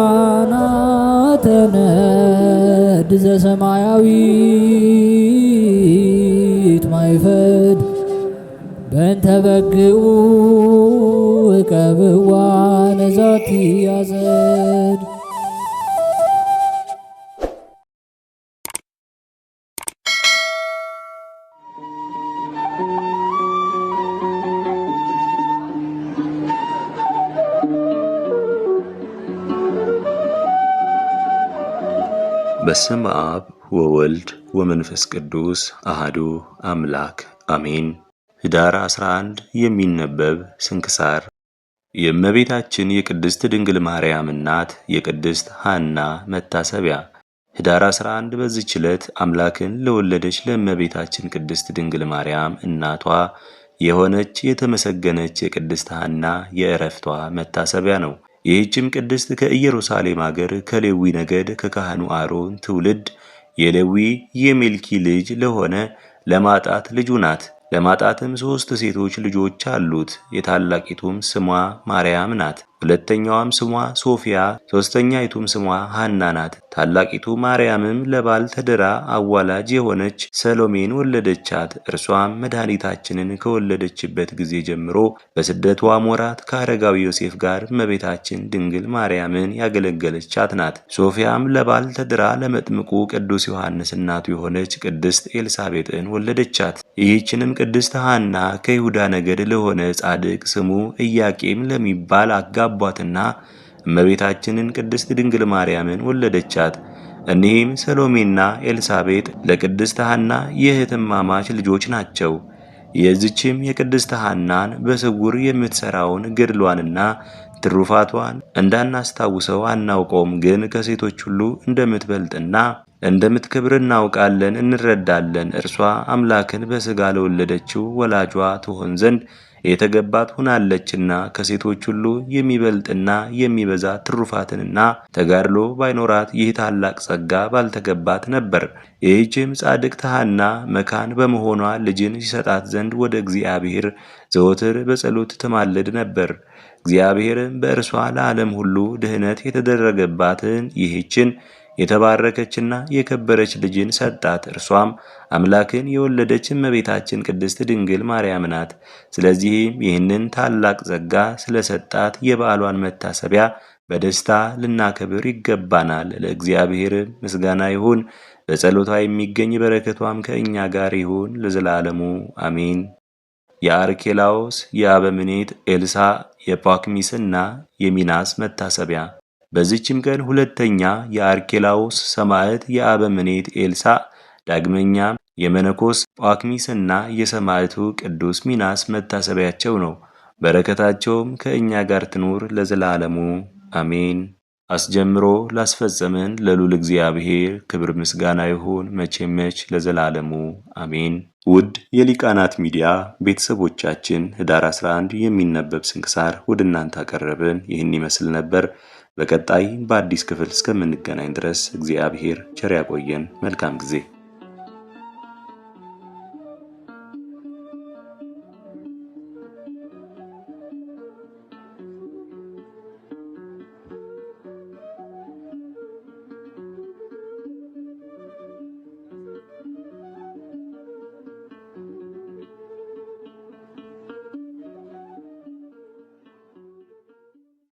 ሊቃናተ ነድ ዘሰማያዊት ማይፈድ በእንተ በግዑ እቀብዋ ነዛቲ ያዘድ። በስመ አብ ወወልድ ወመንፈስ ቅዱስ አሃዱ አምላክ አሜን። ኅዳር 11 የሚነበብ ስንክሳር። የእመቤታችን የቅድስት ድንግል ማርያም እናት የቅድስት ሐና መታሰቢያ። ኅዳር 11 በዚህች ዕለት አምላክን ለወለደች ለእመቤታችን ቅድስት ድንግል ማርያም እናቷ የሆነች የተመሰገነች የቅድስት ሐና የዕረፍቷ መታሰቢያ ነው። ይህችም ቅድስት ከኢየሩሳሌም አገር ከሌዊ ነገድ ከካህኑ አሮን ትውልድ የሌዊ የሜልኪ ልጅ ለሆነ ለማጣት ልጁ ናት። ለማጣትም 3 ሴቶች ልጆች አሉት። የታላቂቱም ስሟ ማርያም ናት። ሁለተኛዋም ስሟ ሶፊያ፣ ሦስተኛይቱም ስሟ ሐና ናት። ታላቂቱ ማርያምም ለባል ተድራ አዋላጅ የሆነች ሰሎሜን ወለደቻት። እርሷም መድኃኒታችንን ከወለደችበት ጊዜ ጀምሮ በስደቷ ወራት ከአረጋዊ ዮሴፍ ጋር እመቤታችን ድንግል ማርያምን ያገለገለቻት ናት። ሶፊያም ለባል ተድራ ለመጥምቁ ቅዱስ ዮሐንስ እናቱ የሆነች ቅድስት ኤልሳቤጥን ወለደቻት። ይህችንም ቅድስት ሐና ከይሁዳ ነገድ ለሆነ ጻድቅ ስሙ ኢያቄም ለሚባል አጋቧትና እመቤታችንን ቅድስት ድንግል ማርያምን ወለደቻት። እኒህም ሰሎሜና ኤልሳቤጥ ለቅድስት ሐና የእህትማማች ልጆች ናቸው። የዚችም የቅድስት ሐናን በስውር የምትሠራውን ገድሏንና ትሩፋቷን እንዳናስታውሰው አናውቀውም፣ ግን ከሴቶች ሁሉ እንደምትበልጥና እንደምትከብር እናውቃለን እንረዳለን። እርሷ አምላክን በሥጋ ለወለደችው ወላጇ ትሆን ዘንድ የተገባት ሆናለችና ከሴቶች ሁሉ የሚበልጥና የሚበዛ ትሩፋትንና ተጋድሎ ባይኖራት ይህ ታላቅ ጸጋ ባልተገባት ነበር። ይህችም ጻድቅት ሐና መካን በመሆኗ ልጅን ሲሰጣት ዘንድ ወደ እግዚአብሔር ዘወትር በጸሎት ትማልድ ነበር። እግዚአብሔርም በእርሷ ለዓለም ሁሉ ድኅነት የተደረገባትን ይህችን የተባረከችና የከበረች ልጅን ሰጣት። እርሷም አምላክን የወለደች እመቤታችን ቅድስት ድንግል ማርያም ናት። ስለዚህም ይህንን ታላቅ ጸጋ ስለሰጣት የበዓሏን መታሰቢያ በደስታ ልናከብር ይገባናል። ለእግዚአብሔር ምስጋና ይሁን፣ በጸሎቷ የሚገኝ በረከቷም ከእኛ ጋር ይሁን ለዘላለሙ አሜን። የአርኬላዎስ የአበምኔት ኤልሳ የጳኩሚስና የሚናስ መታሰቢያ። በዚችም ቀን ሁለተኛ የአርኬላዎስ ሰማዕት የአበምኔት ኤልሳ፣ ዳግመኛም የመነኮስ ጳኩሚስና የሰማዕቱ ቅዱስ ሚናስ መታሰቢያቸው ነው። በረከታቸውም ከእኛ ጋር ትኑር ለዘላለሙ አሜን። አስጀምሮ ላስፈጸመን ለልዑል እግዚአብሔር ክብር ምስጋና ይሁን መቼም መች ለዘላለሙ አሜን። ውድ የሊቃናት ሚዲያ ቤተሰቦቻችን ኅዳር 11 የሚነበብ ስንክሳር ወደ እናንተ አቀረብን። ይህን ይመስል ነበር። በቀጣይ በአዲስ ክፍል እስከምንገናኝ ድረስ እግዚአብሔር ቸር ያቆየን። መልካም ጊዜ